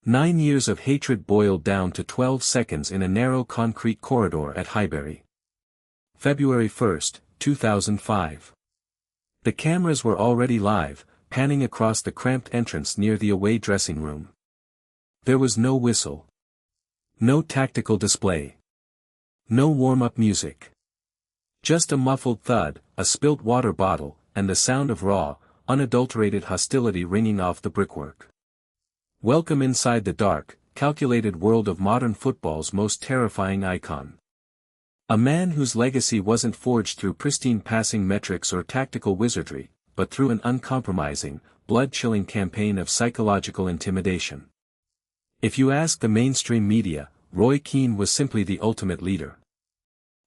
9 years of hatred boiled down to 12 seconds in a narrow concrete corridor at Highbury. February 1, 2005. The cameras were already live, panning across the cramped entrance near the away dressing room. There was no whistle. No tactical display. No warm-up music. Just a muffled thud, a spilt water bottle, and the sound of raw, unadulterated hostility ringing off the brickwork. Welcome inside the dark, calculated world of modern football's most terrifying icon. A man whose legacy wasn't forged through pristine passing metrics or tactical wizardry, but through an uncompromising, blood-chilling campaign of psychological intimidation. If you ask the mainstream media, Roy Keane was simply the ultimate leader.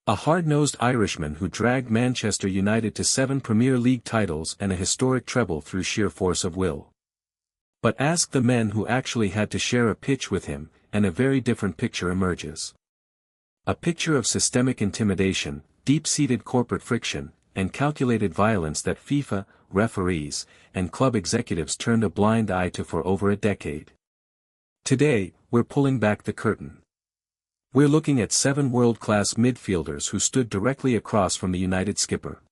A hard-nosed Irishman who dragged Manchester United to 7 Premier League titles and a historic treble through sheer force of will. But ask the men who actually had to share a pitch with him, and a very different picture emerges. A picture of systemic intimidation, deep-seated corporate friction, and calculated violence that FIFA, referees, and club executives turned a blind eye to for over a decade. Today, we're pulling back the curtain. We're looking at 7 world-class midfielders who stood directly across from the United skipper.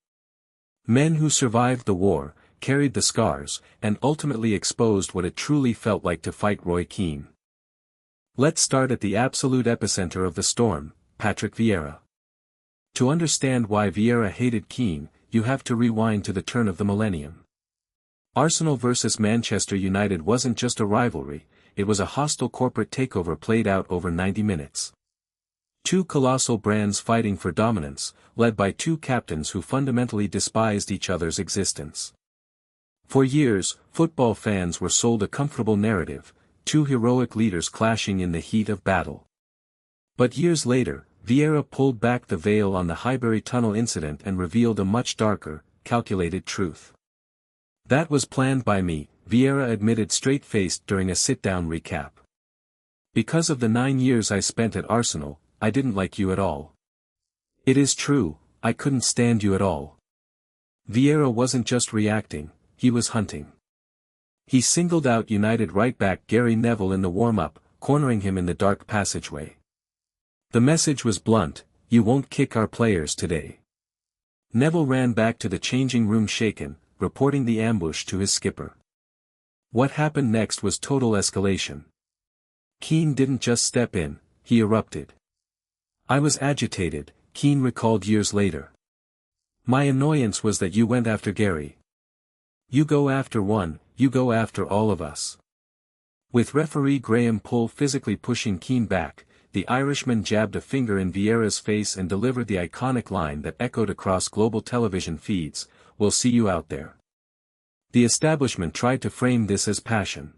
Men who survived the war, carried the scars, and ultimately exposed what it truly felt like to fight Roy Keane. Let's start at the absolute epicenter of the storm, Patrick Vieira. To understand why Vieira hated Keane, you have to rewind to the turn of the millennium. Arsenal versus Manchester United wasn't just a rivalry, it was a hostile corporate takeover played out over 90 minutes. 2 colossal brands fighting for dominance, led by 2 captains who fundamentally despised each other's existence. For years, football fans were sold a comfortable narrative, 2 heroic leaders clashing in the heat of battle. But years later, Vieira pulled back the veil on the Highbury Tunnel incident and revealed a much darker, calculated truth. That was planned by me, Vieira admitted straight-faced during a sit-down recap. Because of the 9 years I spent at Arsenal, I didn't like you at all. It is true, I couldn't stand you at all. Vieira wasn't just reacting, he was hunting. He singled out United right-back Gary Neville in the warm-up, cornering him in the dark passageway. The message was blunt, you won't kick our players today. Neville ran back to the changing room shaken, reporting the ambush to his skipper. What happened next was total escalation. Keane didn't just step in, he erupted. I was agitated, Keane recalled years later. My annoyance was that you went after Gary. You go after one, you go after all of us. With referee Graham Poll physically pushing Keane back, the Irishman jabbed a finger in Vieira's face and delivered the iconic line that echoed across global television feeds, "We'll see you out there." The establishment tried to frame this as passion.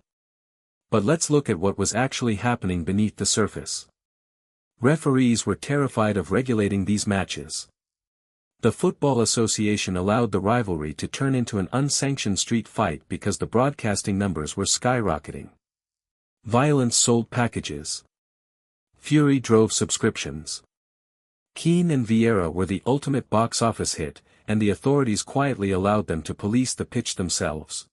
But let's look at what was actually happening beneath the surface. Referees were terrified of regulating these matches. The Football Association allowed the rivalry to turn into an unsanctioned street fight because the broadcasting numbers were skyrocketing. Violence sold packages. Fury drove subscriptions. Keane and Vieira were the ultimate box office hit, and the authorities quietly allowed them to police the pitch themselves.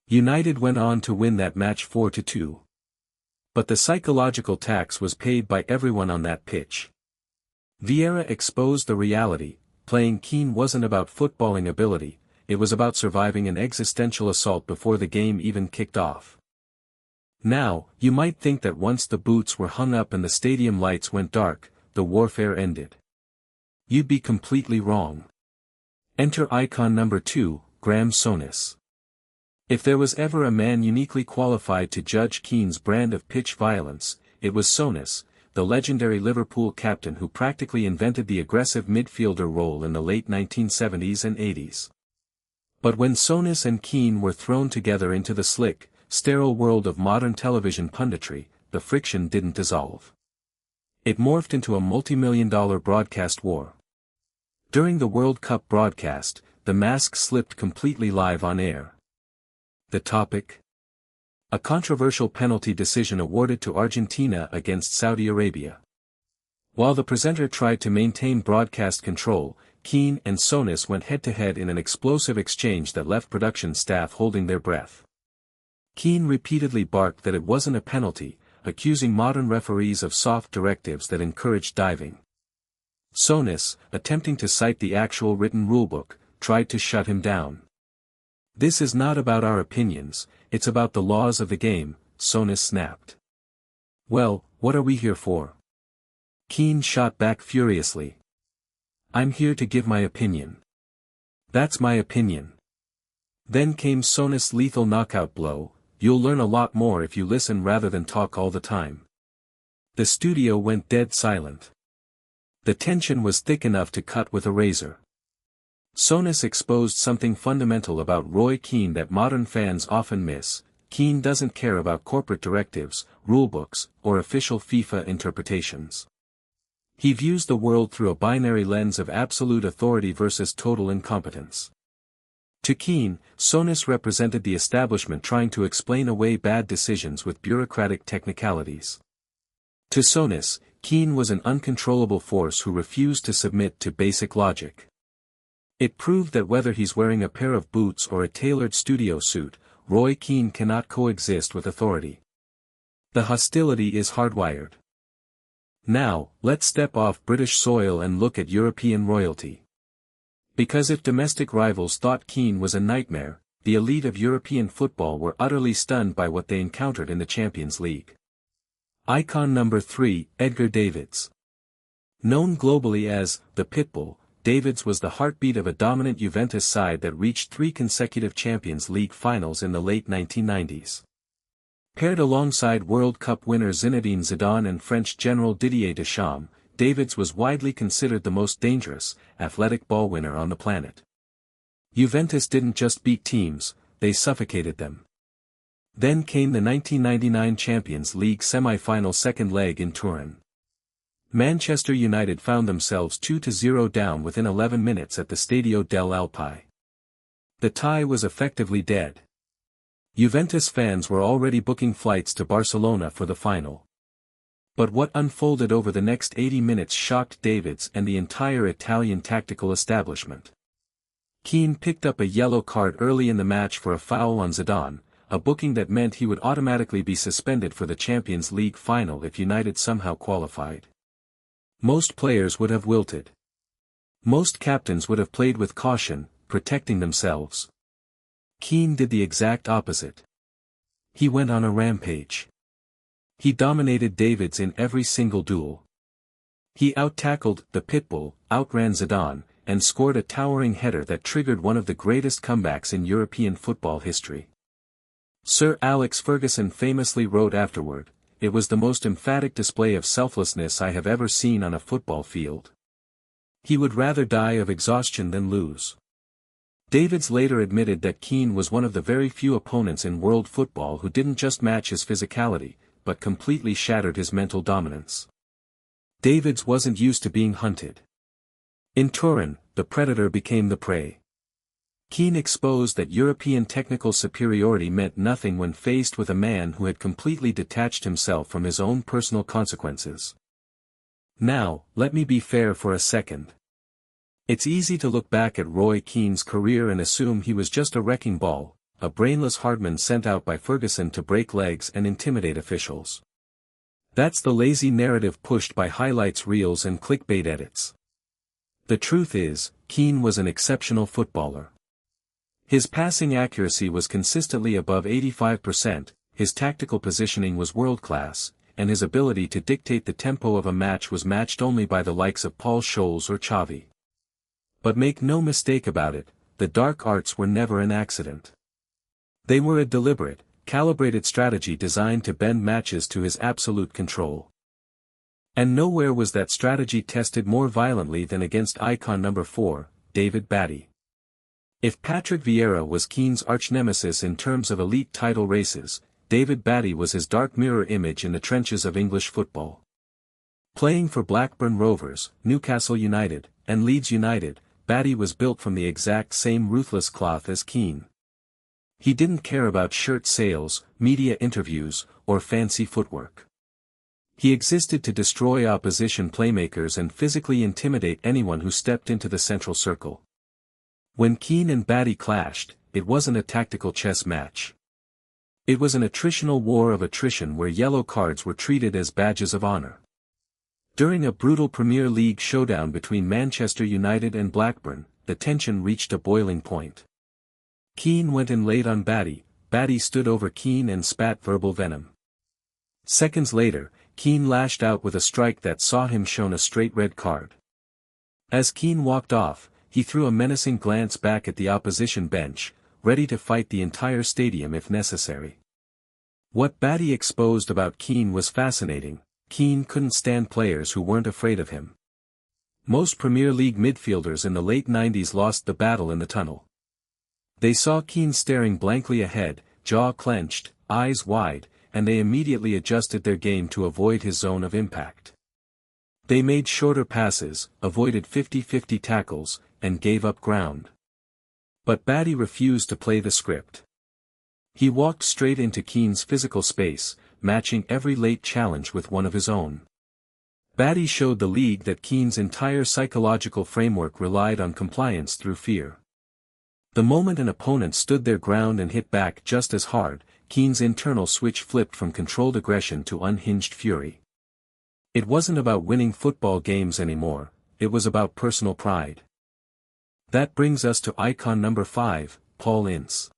United went on to win that match 4-2. But the psychological tax was paid by everyone on that pitch. Vieira exposed the reality. Playing Keane wasn't about footballing ability, it was about surviving an existential assault before the game even kicked off. Now, you might think that once the boots were hung up and the stadium lights went dark, the warfare ended. You'd be completely wrong. Enter icon number 2, Graham Souness. If there was ever a man uniquely qualified to judge Keane's brand of pitch violence, it was Souness, the legendary Liverpool captain who practically invented the aggressive midfielder role in the late 1970s and 80s. But when Souness and Keane were thrown together into the slick, sterile world of modern television punditry, the friction didn't dissolve. It morphed into a multi-million-dollar broadcast war. During the World Cup broadcast, the mask slipped completely live on air. The topic? A controversial penalty decision awarded to Argentina against Saudi Arabia. While the presenter tried to maintain broadcast control, Keane and Souness went head-to-head in an explosive exchange that left production staff holding their breath. Keane repeatedly barked that it wasn't a penalty, accusing modern referees of soft directives that encouraged diving. Souness, attempting to cite the actual written rulebook, tried to shut him down. "This is not about our opinions, it's about the laws of the game," Souness snapped. "Well, what are we here for?" Keane shot back furiously. "I'm here to give my opinion. That's my opinion." Then came Souness' lethal knockout blow. "You'll learn a lot more if you listen rather than talk all the time." The studio went dead silent. The tension was thick enough to cut with a razor. Souness exposed something fundamental about Roy Keane that modern fans often miss. Keane doesn't care about corporate directives, rulebooks, or official FIFA interpretations. He views the world through a binary lens of absolute authority versus total incompetence. To Keane, Souness represented the establishment trying to explain away bad decisions with bureaucratic technicalities. To Souness, Keane was an uncontrollable force who refused to submit to basic logic. It proved that whether he's wearing a pair of boots or a tailored studio suit, Roy Keane cannot coexist with authority. The hostility is hardwired. Now, let's step off British soil and look at European royalty. Because if domestic rivals thought Keane was a nightmare, the elite of European football were utterly stunned by what they encountered in the Champions League. Icon number 3, Edgar Davids. Known globally as the Pitbull, Davids was the heartbeat of a dominant Juventus side that reached 3 consecutive Champions League finals in the late 1990s. Paired alongside World Cup winner Zinedine Zidane and French General Didier Deschamps, Davids was widely considered the most dangerous, athletic ball winner on the planet. Juventus didn't just beat teams, they suffocated them. Then came the 1999 Champions League semi-final second leg in Turin. Manchester United found themselves 2-0 down within 11 minutes at the Stadio dell'Alpi. The tie was effectively dead. Juventus fans were already booking flights to Barcelona for the final. But what unfolded over the next 80 minutes shocked Davids and the entire Italian tactical establishment. Keane picked up a yellow card early in the match for a foul on Zidane, a booking that meant he would automatically be suspended for the Champions League final if United somehow qualified. Most players would have wilted. Most captains would have played with caution, protecting themselves. Keane did the exact opposite. He went on a rampage. He dominated Davids in every single duel. He out-tackled the Pitbull, outran Zidane, and scored a towering header that triggered one of the greatest comebacks in European football history. Sir Alex Ferguson famously wrote afterward, "It was the most emphatic display of selflessness I have ever seen on a football field." He would rather die of exhaustion than lose. Davids later admitted that Keane was one of the very few opponents in world football who didn't just match his physicality, but completely shattered his mental dominance. Davids wasn't used to being hunted. In Turin, the predator became the prey. Keane exposed that European technical superiority meant nothing when faced with a man who had completely detached himself from his own personal consequences. Now, let me be fair for a second. It's easy to look back at Roy Keane's career and assume he was just a wrecking ball, a brainless hardman sent out by Ferguson to break legs and intimidate officials. That's the lazy narrative pushed by highlights reels and clickbait edits. The truth is, Keane was an exceptional footballer. His passing accuracy was consistently above 85%, his tactical positioning was world-class, and his ability to dictate the tempo of a match was matched only by the likes of Paul Scholes or Xavi. But make no mistake about it, the dark arts were never an accident. They were a deliberate, calibrated strategy designed to bend matches to his absolute control. And nowhere was that strategy tested more violently than against icon number 4, David Batty. If Patrick Vieira was Keane's arch-nemesis in terms of elite title races, David Batty was his dark mirror image in the trenches of English football. Playing for Blackburn Rovers, Newcastle United, and Leeds United, Batty was built from the exact same ruthless cloth as Keane. He didn't care about shirt sales, media interviews, or fancy footwork. He existed to destroy opposition playmakers and physically intimidate anyone who stepped into the central circle. When Keane and Batty clashed, it wasn't a tactical chess match. It was an attritional war of attrition where yellow cards were treated as badges of honor. During a brutal Premier League showdown between Manchester United and Blackburn, the tension reached a boiling point. Keane went in late on Batty, Batty stood over Keane and spat verbal venom. Seconds later, Keane lashed out with a strike that saw him shown a straight red card. As Keane walked off, he threw a menacing glance back at the opposition bench, ready to fight the entire stadium if necessary. What Batty exposed about Keane was fascinating. Keane couldn't stand players who weren't afraid of him. Most Premier League midfielders in the late 90s lost the battle in the tunnel. They saw Keane staring blankly ahead, jaw clenched, eyes wide, and they immediately adjusted their game to avoid his zone of impact. They made shorter passes, avoided 50-50 tackles, and gave up ground. But Batty refused to play the script. He walked straight into Keane's physical space, matching every late challenge with one of his own. Batty showed the league that Keane's entire psychological framework relied on compliance through fear. The moment an opponent stood their ground and hit back just as hard, Keane's internal switch flipped from controlled aggression to unhinged fury. It wasn't about winning football games anymore, it was about personal pride. That brings us to icon number 5, Paul Ince.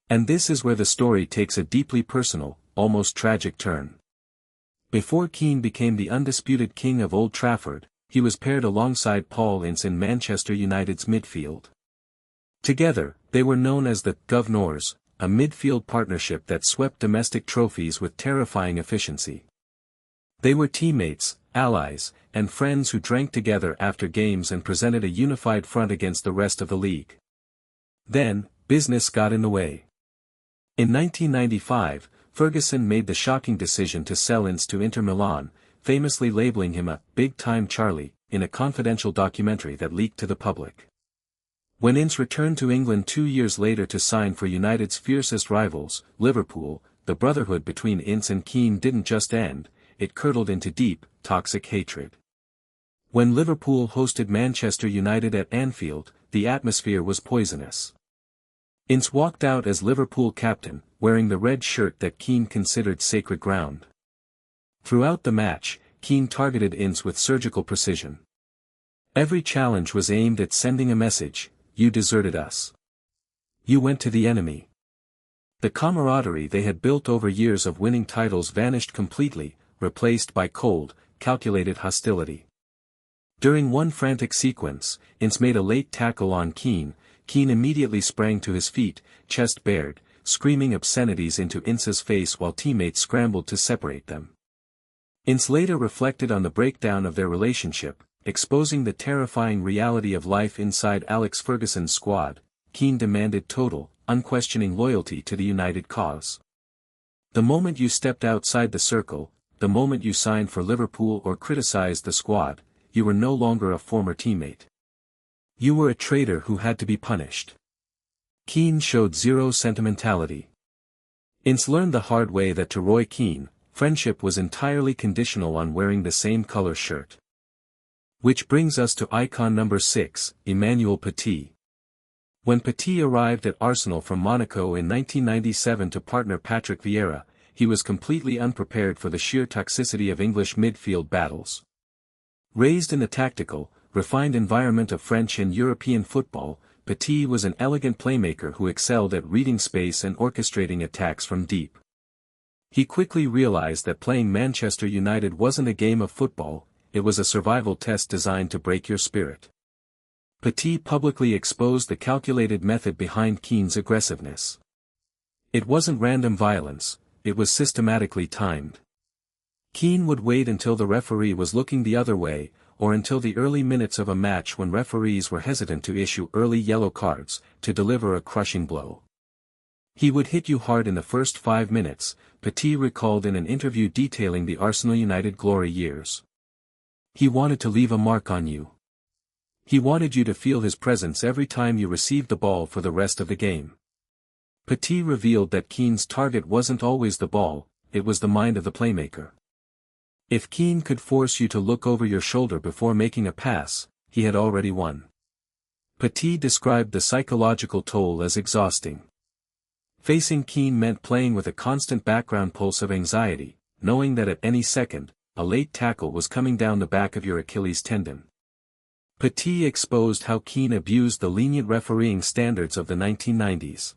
And this is where the story takes a deeply personal, almost tragic turn. Before Keane became the undisputed king of Old Trafford, he was paired alongside Paul Ince in Manchester United's midfield. Together, they were known as the Governors, a midfield partnership that swept domestic trophies with terrifying efficiency. They were teammates, allies, and friends who drank together after games and presented a unified front against the rest of the league. Then, business got in the way. In 1995, Ferguson made the shocking decision to sell Ince to Inter Milan, famously labeling him a "big-time Charlie," in a confidential documentary that leaked to the public. When Ince returned to England 2 years later to sign for United's fiercest rivals, Liverpool, the brotherhood between Ince and Keane didn't just end, it curdled into deep, toxic hatred. When Liverpool hosted Manchester United at Anfield, the atmosphere was poisonous. Ince walked out as Liverpool captain, wearing the red shirt that Keane considered sacred ground. Throughout the match, Keane targeted Ince with surgical precision. Every challenge was aimed at sending a message: "You deserted us. You went to the enemy." The camaraderie they had built over years of winning titles vanished completely, replaced by cold, calculated hostility. During one frantic sequence, Ince made a late tackle on Keane. Keane immediately sprang to his feet, chest bared, screaming obscenities into Ince's face while teammates scrambled to separate them. Ince later reflected on the breakdown of their relationship, exposing the terrifying reality of life inside Alex Ferguson's squad. Keane demanded total, unquestioning loyalty to the United cause. The moment you stepped outside the circle, the moment you signed for Liverpool or criticized the squad, you were no longer a former teammate. You were a traitor who had to be punished. Keane showed zero sentimentality. Ince learned the hard way that to Roy Keane, friendship was entirely conditional on wearing the same color shirt. Which brings us to icon number 6, Emmanuel Petit. When Petit arrived at Arsenal from Monaco in 1997 to partner Patrick Vieira, he was completely unprepared for the sheer toxicity of English midfield battles. Raised in the tactical, refined environment of French and European football, Petit was an elegant playmaker who excelled at reading space and orchestrating attacks from deep. He quickly realized that playing Manchester United wasn't a game of football, it was a survival test designed to break your spirit. Petit publicly exposed the calculated method behind Keane's aggressiveness. It wasn't random violence, it was systematically timed. Keane would wait until the referee was looking the other way, or until the early minutes of a match when referees were hesitant to issue early yellow cards, to deliver a crushing blow. He would hit you hard in the first 5 minutes, Petit recalled in an interview detailing the Arsenal United glory years. He wanted to leave a mark on you. He wanted you to feel his presence every time you received the ball for the rest of the game. Petit revealed that Keane's target wasn't always the ball, it was the mind of the playmaker. If Keane could force you to look over your shoulder before making a pass, he had already won. Petit described the psychological toll as exhausting. Facing Keane meant playing with a constant background pulse of anxiety, knowing that at any second, a late tackle was coming down the back of your Achilles tendon. Petit exposed how Keane abused the lenient refereeing standards of the 1990s.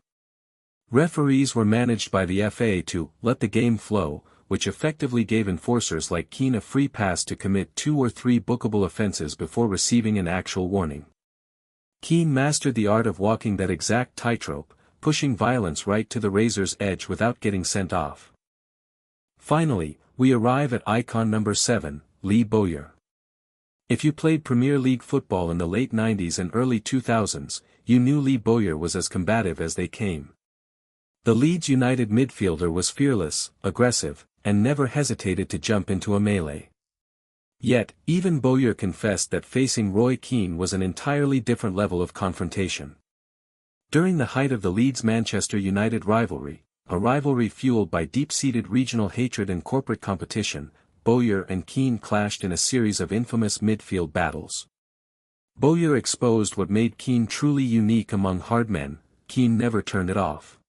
Referees were managed by the FA to let the game flow, which effectively gave enforcers like Keane a free pass to commit 2 or 3 bookable offenses before receiving an actual warning. Keane mastered the art of walking that exact tightrope, pushing violence right to the razor's edge without getting sent off. Finally, we arrive at icon number 7, Lee Bowyer. If you played Premier League football in the late 90s and early 2000s, you knew Lee Bowyer was as combative as they came. The Leeds United midfielder was fearless, aggressive, and never hesitated to jump into a melee. Yet, even Bowyer confessed that facing Roy Keane was an entirely different level of confrontation. During the height of the Leeds-Manchester United rivalry, a rivalry fueled by deep-seated regional hatred and corporate competition, Bowyer and Keane clashed in a series of infamous midfield battles. Bowyer exposed what made Keane truly unique among hard men. Keane never turned it off.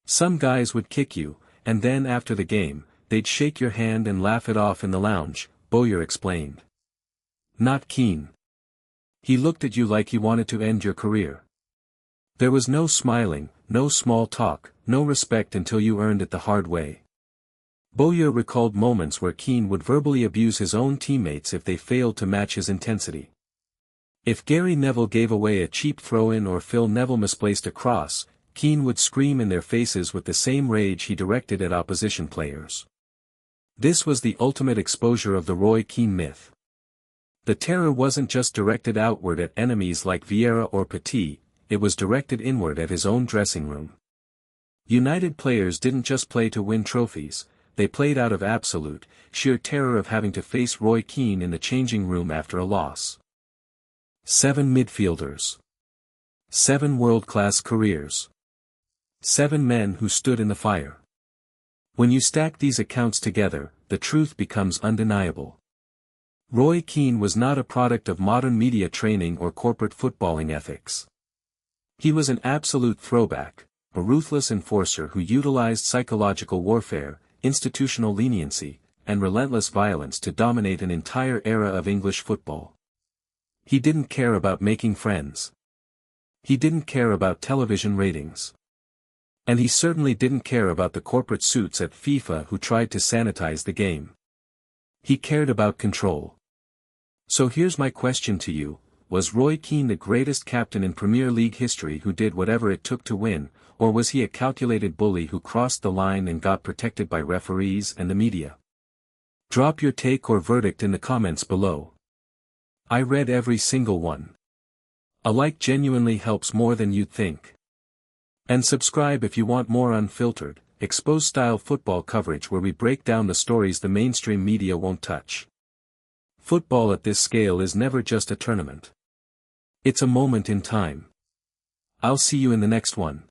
Some guys would kick you, and then after the game, they'd shake your hand and laugh it off in the lounge, Bowyer explained. Not Keane. He looked at you like he wanted to end your career. There was no smiling, no small talk, no respect until you earned it the hard way. Bowyer recalled moments where Keane would verbally abuse his own teammates if they failed to match his intensity. If Gary Neville gave away a cheap throw-in or Phil Neville misplaced a cross, Keane would scream in their faces with the same rage he directed at opposition players. This was the ultimate exposure of the Roy Keane myth. The terror wasn't just directed outward at enemies like Vieira or Petit, it was directed inward at his own dressing room. United players didn't just play to win trophies, they played out of absolute, sheer terror of having to face Roy Keane in the changing room after a loss. 7 midfielders. 7 world-class careers. 7 men who stood in the fire. When you stack these accounts together, the truth becomes undeniable. Roy Keane was not a product of modern media training or corporate footballing ethics. He was an absolute throwback, a ruthless enforcer who utilized psychological warfare, institutional leniency, and relentless violence to dominate an entire era of English football. He didn't care about making friends. He didn't care about television ratings. And he certainly didn't care about the corporate suits at FIFA who tried to sanitize the game. He cared about control. So here's my question to you, was Roy Keane the greatest captain in Premier League history who did whatever it took to win, or was he a calculated bully who crossed the line and got protected by referees and the media? Drop your take or verdict in the comments below. I read every single one. A like genuinely helps more than you'd think. And subscribe if you want more unfiltered, exposed-style football coverage where we break down the stories the mainstream media won't touch. Football at this scale is never just a tournament. It's a moment in time. I'll see you in the next one.